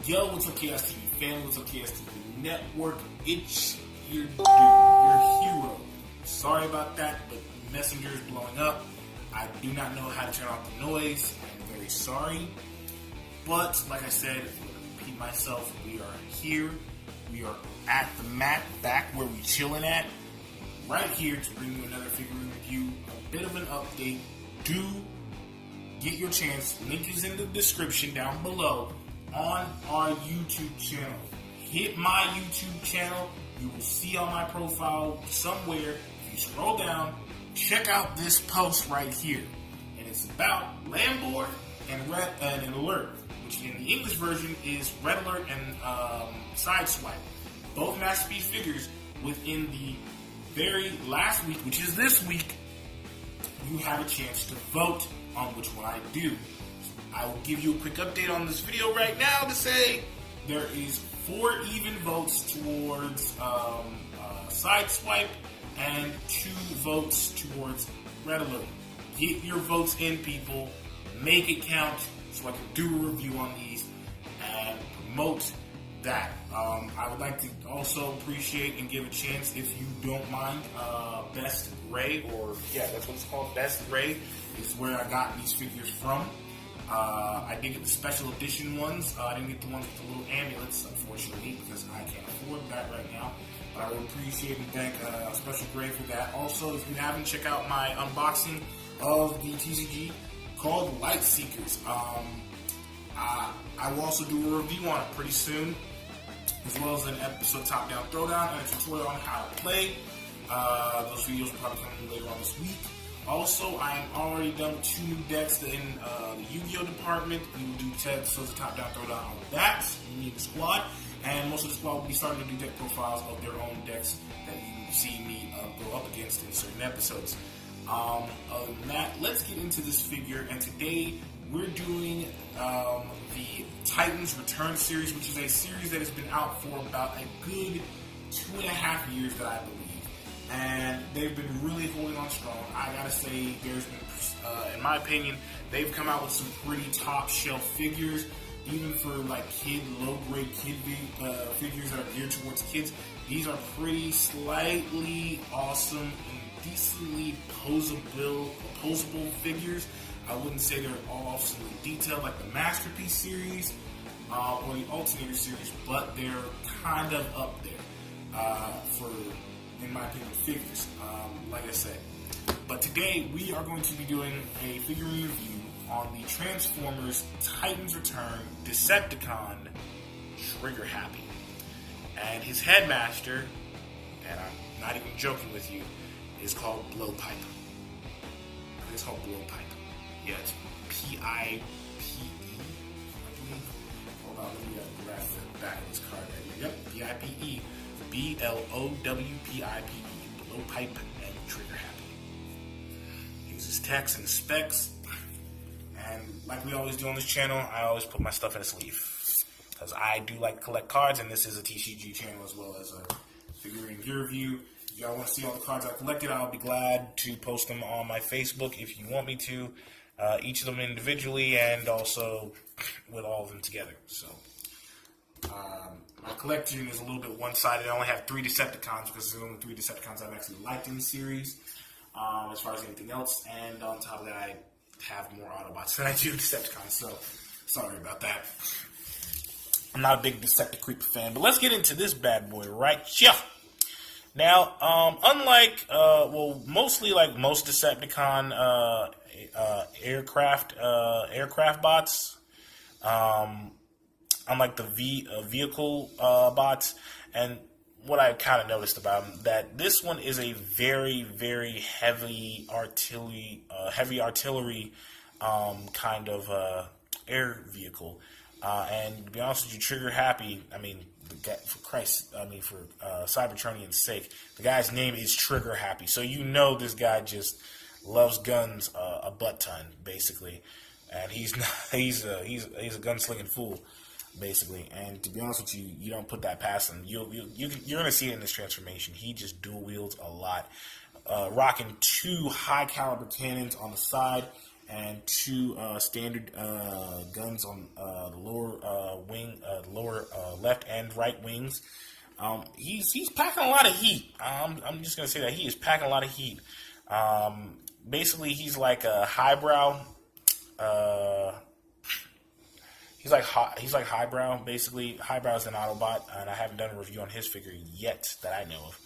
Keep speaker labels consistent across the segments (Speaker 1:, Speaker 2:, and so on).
Speaker 1: Yo, what's up, Chaos TV family? What's up, Chaos TV Network? It's your dude, your hero. Sorry about that, but Messenger is blowing up. I do not know how to turn off the noise. I'm very sorry. But, like I said, I'm going to repeat myself. We are here. We are at the mat, back where we chilling at. Right here to bring you another figurine review. A bit of an update. Do get your chance. Link is in the description down below. On our YouTube channel. Hit my YouTube channel. You will see on my profile somewhere. If you scroll down, check out this post right here. And it's about Landboard and Alert, which in the English version is Red Alert and Sideswipe. Both Masterpiece figures within the very last week, which is this week. You have a chance to vote on which one I do. I will give you a quick update on this video right now to say there is 4 even votes towards Sideswipe and 2 votes towards Red Alert. Get your votes in, people. Make it count so I can do a review on these and promote that. I would like to also appreciate and give a chance, if you don't mind, Best Gray, or yeah, that's what it's called. Best Gray is where I got these figures from. I did get the special edition ones. I didn't get the ones with the little amulets, unfortunately, because I can't afford that right now. But I would appreciate and thank Special Gray for that. Also, if you haven't, check out my unboxing of the TCG called Light Seekers. I will also do a review on it pretty soon, as well as an episode top-down throwdown and a tutorial on how to play. Those videos will probably come later on this week. Also, I am already done with 2 new decks in the Yu-Gi-Oh! Department. We will do episodes of top-down throwdown on that. You need the squad. And most of the squad will be starting to do deck profiles of their own decks that you see me go up against in certain episodes. Other than that, let's get into this figure. And today, we're doing the Titans Return series, which is a series that has been out for about a good 2.5 years that I believe. And they've been really holding on strong. I gotta say, there's been, in my opinion, they've come out with some pretty top shelf figures, even for like low-grade kid figures that are geared towards kids. These are pretty slightly awesome and decently posable figures. I wouldn't say they're all awesomely detailed like the Masterpiece series or the Alternator series, but they're kind of up there for, in my opinion, figures, like I said. But today, we are going to be doing a figurine review on the Transformers Titans Return Decepticon Trigger Happy. And his headmaster, and I'm not even joking with you, is called Blowpipe. It's called Blowpipe. Yeah, it's P-I-P-E, I believe. Hold on, let me grab the back of this card right here. Yep, P-I-P-E. B-L-O-W-P-I-P-E, Blowpipe and Trigger Happy. Uses text and specs, and like we always do on this channel, I always put my stuff in a sleeve, because I do like to collect cards, and this is a TCG channel as well as a figurine gear review. If y'all want to see all the cards I collected, I'll be glad to post them on my Facebook if you want me to, each of them individually and also with all of them together. So my collection is a little bit one-sided. I only have 3 Decepticons because there's only 3 Decepticons I've actually liked in the series, as far as anything else. And on top of that, I have more Autobots than I do Decepticons, so sorry about that. I'm not a big Decepticreeper fan, but let's get into this bad boy right here. Now, unlike, mostly like most Decepticon aircraft bots, unlike the vehicle bots, and what I kind of noticed about them, that this one is a very, very heavy artillery kind of air vehicle. And to be honest with you, Trigger Happy, I mean, for Cybertronian's sake, the guy's name is Trigger Happy, so you know this guy just loves guns a butt ton, basically, and he's a gunslinging fool, basically. And to be honest with you, you don't put that past him. You're gonna see it in this transformation. He just dual wields a lot, rocking 2 high caliber cannons on the side and two standard guns on the lower wing, lower left and right wings. He's packing a lot of heat. I'm just gonna say that he is packing a lot of heat. Basically, he's like a highbrow. He's like highbrow. Basically, highbrow is an Autobot, and I haven't done a review on his figure yet that I know of.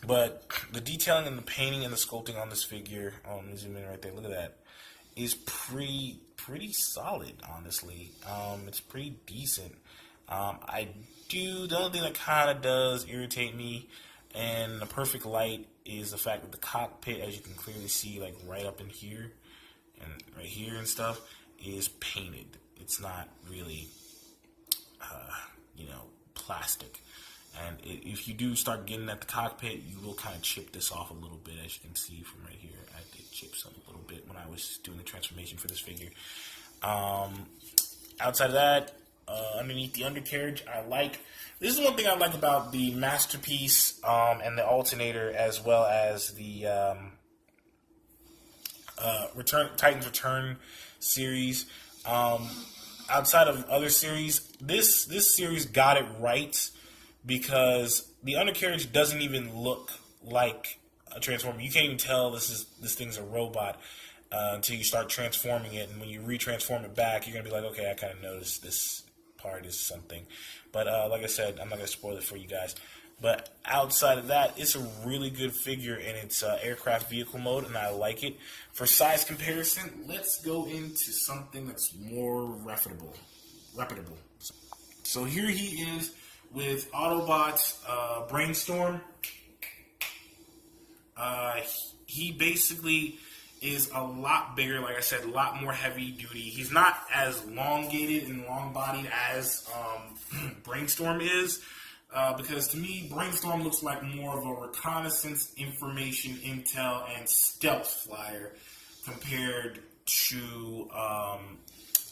Speaker 1: But the detailing and the painting and the sculpting on this figure, let me zoom in right there. Look at that. Is pretty solid, honestly. It's pretty decent. The only thing that kind of does irritate me in the perfect light is the fact that the cockpit, as you can clearly see, like right up in here and right here and stuff, is painted. It's not really, plastic. And if you do start getting at the cockpit, you will kind of chip this off a little bit, as you can see from right here. I did chip some a little bit when I was doing the transformation for this figure. Outside of that, underneath the undercarriage, this is one thing I like about the Masterpiece and the Alternator, as well as the Titans Return series. Outside of other series, this series got it right, because the undercarriage doesn't even look like a Transformer. You can't even tell this thing's a robot until you start transforming it, and when you retransform it back, you're gonna be like, okay, I kind of noticed this part is something. But like I said, I'm not gonna spoil it for you guys. But outside of that, it's a really good figure in its aircraft vehicle mode, and I like it. For size comparison, let's go into something that's more reputable. So here he is with Autobot's Brainstorm. He basically is a lot bigger, like I said, a lot more heavy duty. He's not as elongated and long bodied as Brainstorm is. Because to me, Brainstorm looks like more of a reconnaissance, information, intel, and stealth flyer compared to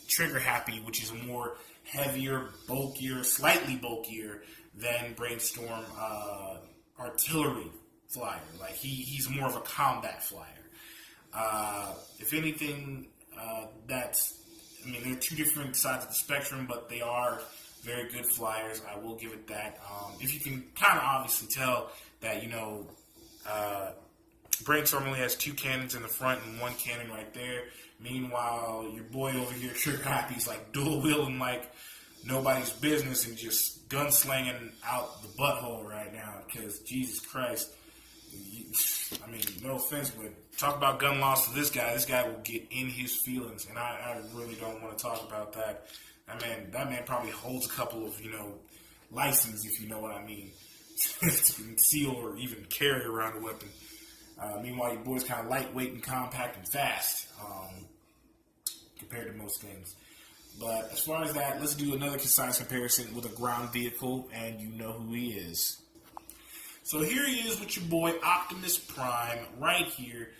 Speaker 1: Trigger Happy, which is more heavier, bulkier, slightly bulkier than Brainstorm artillery flyer. Like he's more of a combat flyer. If anything, they're two different sides of the spectrum, but they are very good flyers. I will give it that. If you can kind of obviously tell that, Brainstorm only has two cannons in the front and one cannon right there. Meanwhile, your boy over here, Trigger Happy's like dual wheeling like nobody's business and just gunslinging out the butthole right now. Because Jesus Christ, no offense, but talk about gun loss to this guy. This guy will get in his feelings, and I really don't want to talk about that. That man probably holds a couple of, licenses, if you know what I mean, to conceal or even carry around a weapon. Meanwhile, your boy's kind of lightweight and compact and fast compared to most things. But as far as that, let's do another size comparison with a ground vehicle, and you know who he is. So here he is with your boy Optimus Prime right here.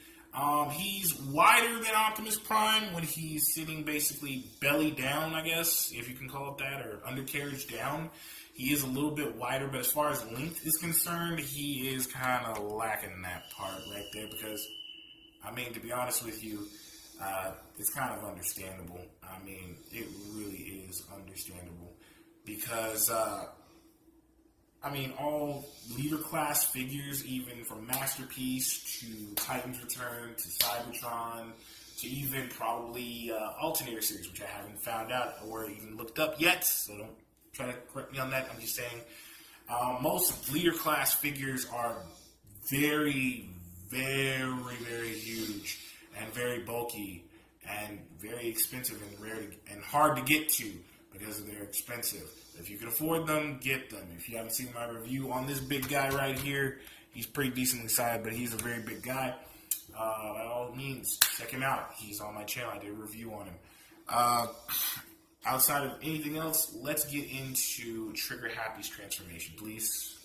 Speaker 1: He's wider than Optimus Prime when he's sitting basically belly down, I guess, if you can call it that, or undercarriage down. He is a little bit wider, but as far as length is concerned, he is kind of lacking that part right there because, to be honest with you, it's kind of understandable. It really is understandable because, all leader class figures, even from Masterpiece to Titans Return to Cybertron to even probably Alternator series, which I haven't found out or even looked up yet, so don't try to correct me on that. I'm just saying most leader class figures are very, very, very huge and very bulky and very expensive and rare and hard to get to because they're expensive. If you can afford them, get them. If you haven't seen my review on this big guy right here, he's pretty decently sized, but he's a very big guy. By all means, check him out. He's on my channel. I did a review on him. Outside of anything else, let's get into Trigger Happy's transformation, please.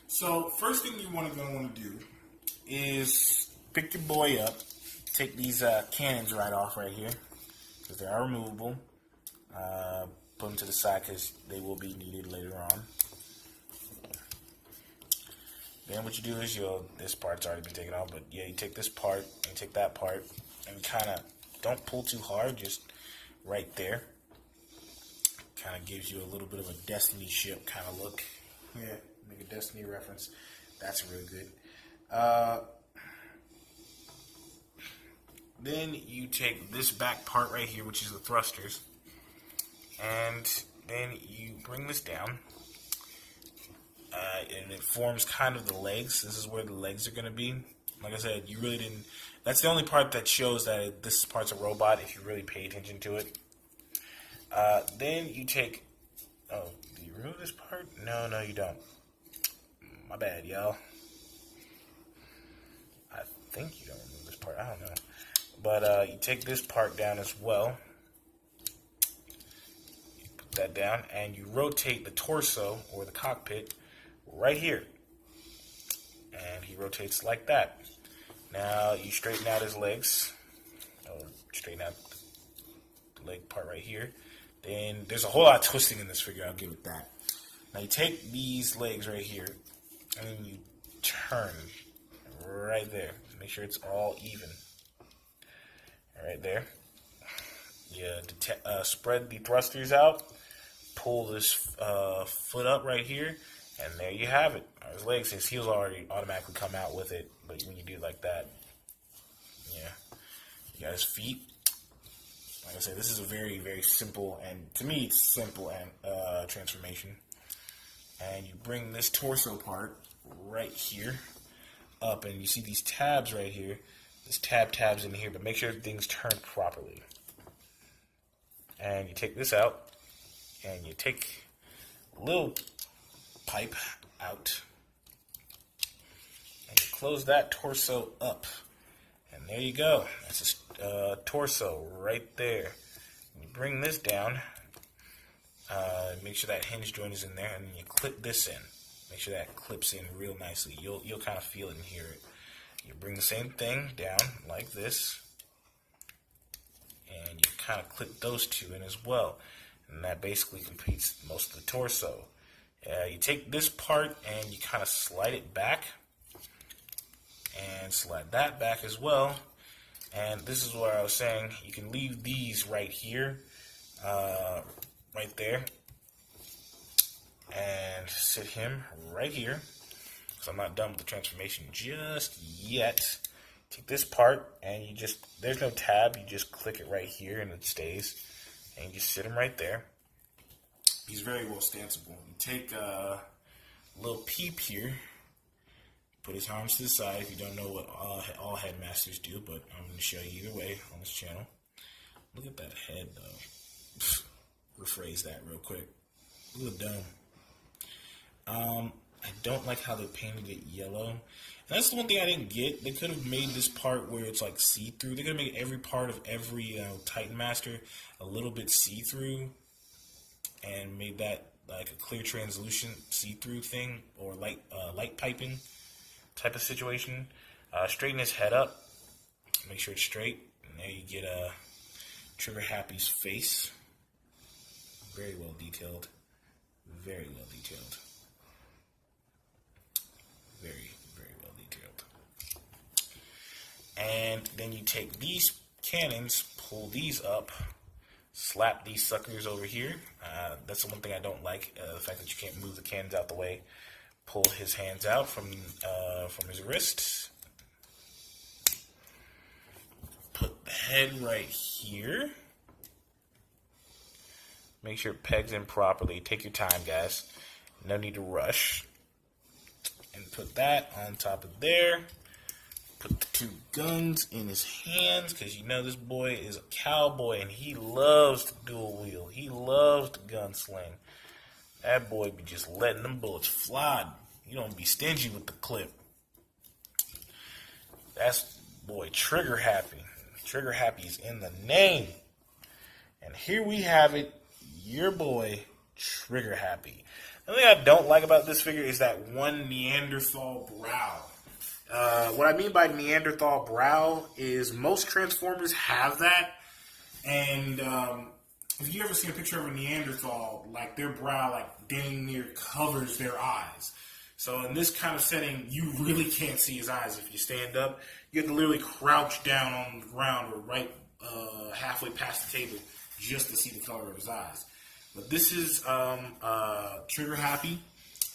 Speaker 1: So, first thing you're going to want to do is pick your boy up, take these cannons right off right here, because they are removable. Put them to the side because they will be needed later on. Then what you do is this part's already been taken off, but yeah, you take this part and take that part and kind of don't pull too hard, just right there. Kind of gives you a little bit of a Destiny ship kind of look. Yeah, make a Destiny reference. That's really good. Then you take this back part right here, which is the thrusters, and then you bring this down. And it forms kind of the legs. This is where the legs are going to be. Like I said, you really didn't... That's the only part that shows that this part's a robot if you really pay attention to it. Then you take... Oh, do you remove this part? No, you don't. My bad, y'all. I think you don't remove this part. I don't know. But you take this part down as well. You put that down, and you rotate the torso, or the cockpit, right here. And he rotates like that. Now you straighten out his legs. Straighten out the leg part right here. Then there's a whole lot of twisting in this figure, I'll give it that. Now you take these legs right here, and then you turn right there. Make sure it's all even. Right there. You spread the thrusters out. Pull this foot up right here. And there you have it. His legs, his heels already automatically come out with it. But when you do it like that, yeah. You got his feet. Like I said, this is a very, very simple, and to me, it's simple and transformation. And you bring this torso part right here up, and you see these tabs right here. This tabs in here, but make sure everything's turned properly. And you take this out, and you take a little pipe out, and you close that torso up, and there you go. That's his torso right there. And you bring this down, make sure that hinge joint is in there, and then you clip this in. Make sure that clips in real nicely. You'll kind of feel it and hear it. You bring the same thing down like this, and you kind of clip those two in as well, and that basically completes most of the torso. You take this part and you kind of slide it back, and slide that back as well. And this is what I was saying, you can leave these right here, right there, and sit him right here. So I'm not done with the transformation just yet. Take this part, and you just, there's no tab, you just click it right here and it stays. And you just sit him right there. He's very well stanceable. You take a little peep here, put his arms to the side if you don't know what all headmasters do, but I'm going to show you either way on this channel. Look at that head, though. Rephrase that real quick. Look at the dome. I don't like how they painted it yellow. And that's the one thing I didn't get. They could have made this part where it's like see-through. They could have made every part of every Titan Master a little bit see-through and made that like a clear translucent see-through thing, or light piping type of situation. Straighten his head up. Make sure it's straight. And there you get Trigger Happy's face. Very well detailed. Very well detailed. Very, very well detailed. And then you take these cannons, pull these up, slap these suckers over here. That's the one thing I don't like, the fact that you can't move the cannons out the way. Pull his hands out from his wrists. Put the head right here. Make sure it pegs in properly. Take your time, guys. No need to rush. And put that on top of there. Put the two guns in his hands, because you know this boy is a cowboy and he loves to dual wield. He loves to gunsling. That boy be just letting them bullets fly. You don't be stingy with the clip. That's boy Trigger Happy. Trigger Happy is in the name. And here we have it. Your boy Trigger Happy. The thing I don't like about this figure is that one Neanderthal brow. What I mean by Neanderthal brow is most Transformers have that. And if you ever see a picture of a Neanderthal, like their brow like dang near covers their eyes. So in this kind of setting, you really can't see his eyes. If you stand up, you have to literally crouch down on the ground or right halfway past the table just to see the color of his eyes. But this is Trigger Happy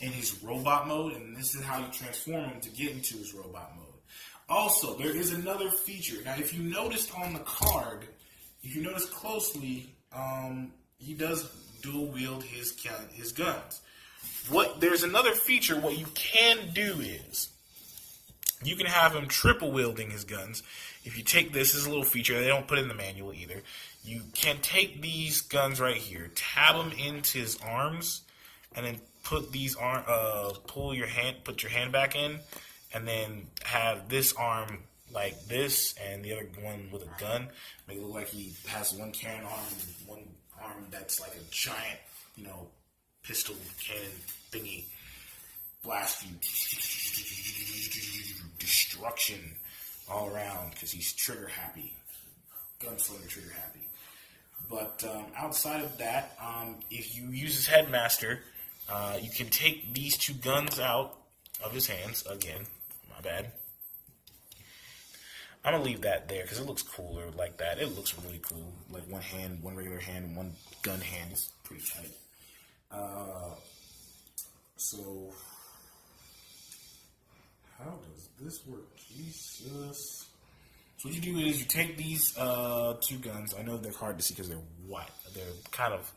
Speaker 1: in his robot mode, and this is how you transform him to get into his robot mode. Also, there is another feature. Now, if you noticed on the card, if you notice closely, he does dual wield his guns. There's another feature. What you can do is you can have him triple wielding his guns. If you take this is a little feature, they don't put it in the manual either. You can take these guns right here, tab them into his arms, and then put your hand back in, and then have this arm like this, and the other one with a gun. Make it look like he has one cannon arm and one arm that's like a giant, pistol cannon thingy. Blast you. Destruction all around because he's trigger happy. Gunslinger trigger happy. But outside of that, if you use his headmaster, you can take these two guns out of his hands. Again, my bad. I'm going to leave that there because it looks cooler like that. It looks really cool. Like one hand, one regular hand, one gun hand. It's pretty tight. So, how does this work? Jesus. So what you do is you take these two guns. I know they're hard to see because they're white. They're kind of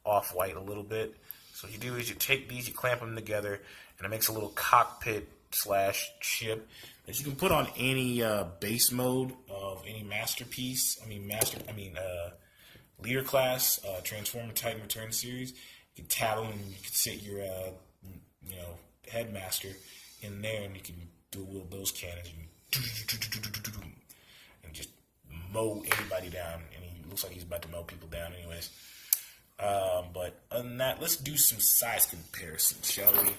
Speaker 1: off-white a little bit. So what you do is you take these, you clamp them together, and it makes a little cockpit / ship that you can put on any base mode of any masterpiece. Leader class, Transformer Titan Return series. You can tab them and you can set your headmaster in there, and you can dual wield those cannons and just mow anybody down. And he looks like he's about to mow people down, anyways. But other than that, let's do some size comparisons, shall we?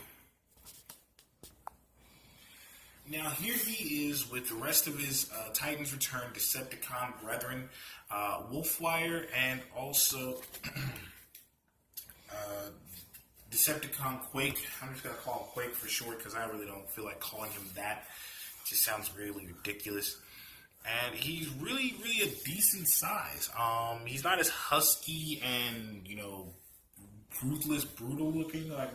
Speaker 1: Now, here he is with the rest of his Titans Return Decepticon brethren, Wolfwire, and also Decepticon Quake. I'm just going to call him Quake for short because I really don't feel like calling him that. It just sounds really ridiculous. And he's really, really a decent size. He's not as husky and, ruthless, brutal looking like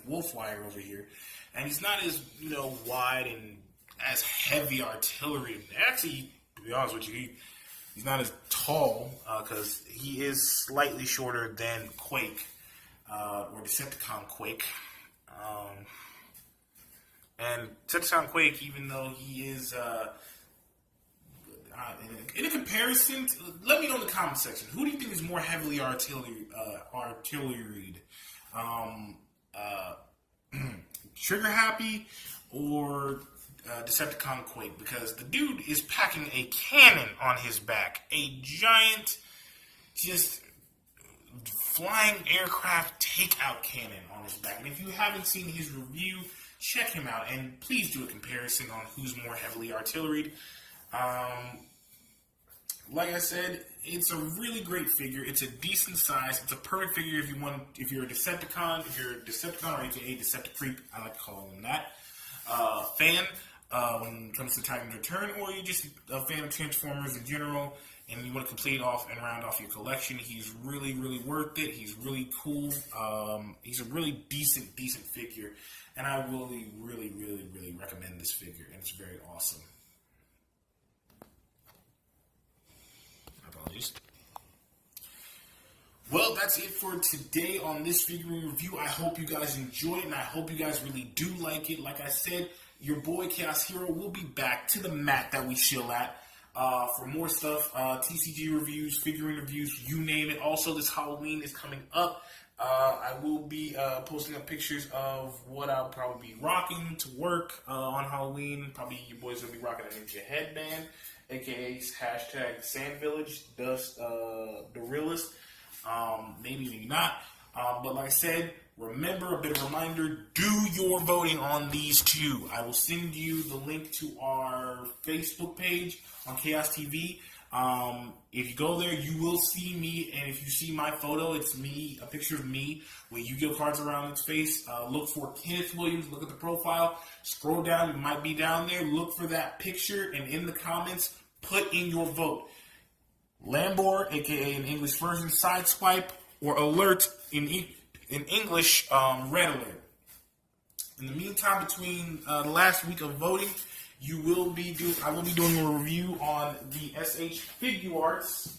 Speaker 1: Wolfwire over here. And he's not as, wide and as heavy artillery. Actually, to be honest with you, he's not as tall because he is slightly shorter than Quake or Decepticon Quake. And Decepticon Quake, even though he is, in a comparison, let me know in the comment section. Who do you think is more heavily artilleried? Trigger Happy or Decepticon Quake? Because the dude is packing a cannon on his back. A giant, just flying aircraft takeout cannon on his back. And if you haven't seen his review, check him out. And please do a comparison on who's more heavily artilleried. Like I said, it's a really great figure. It's a decent size. It's a perfect figure if you're a Decepticon, or aka Decepticreep, I like to call him that, fan when it comes to Titan's Return, or you're just a fan of Transformers in general, and you want to complete off and round off your collection. He's really, really worth it. He's really cool. He's a really decent figure, and I really, really, really, really recommend this figure, and it's very awesome. Apologies. Well, that's it for today on this figurine review. I hope you guys enjoy it, and I hope you guys really do like it. Like I said, your boy Chaos Hero will be back to the mat that we chill at for more stuff, TCG reviews, figurine reviews, you name it. Also, this Halloween is coming up. I will be posting up pictures of what I'll probably be rocking to work on Halloween. Probably your boys will be rocking a ninja headband, aka hashtag Sand Village, Dust the Realist. Maybe not. But like I said, remember, a bit of a reminder, do your voting on these two. I will send you the link to our Facebook page on Chaos TV. If you go there, you will see me, and if you see my photo, it's me, a picture of me with Yu-Gi-Oh cards around its face. Look for Kenneth Williams. Look at the profile. Scroll down. It might be down there. Look for that picture, and in the comments, put in your vote. Lambor, aka in English version, Sideswipe, or Alert in English, Red Alert. In the meantime, between the last week of voting, I will be doing a review on the SH Figuarts.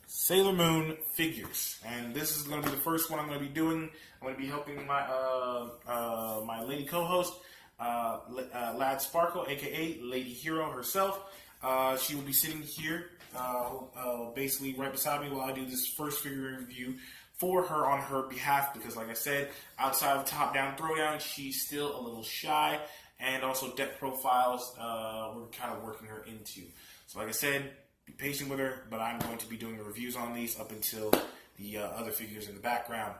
Speaker 1: Sailor Moon figures, and this is going to be the first one I'm going to be doing. I'm going to be helping my my lady co-host, Lad Sparkle, aka Lady Hero herself. She will be sitting here, basically right beside me while I do this first figure review for her on her behalf, because like I said, outside of top-down throwdown, she's still a little shy, and also deck profiles we're kind of working her into. So like I said, be patient with her, but I'm going to be doing the reviews on these up until the other figures in the background,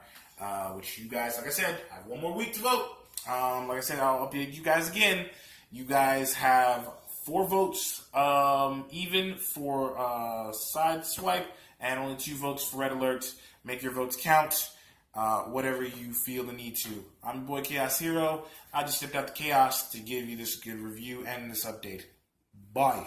Speaker 1: which you guys, like I said, have one more week to vote. Like I said, I'll update you guys again. You guys have 4 votes even for Sideswipe, and only 2 votes for Red Alert. Make your votes count, whatever you feel the need to. I'm your boy Chaos Hero. I just stepped out the chaos to give you this good review and this update. Bye.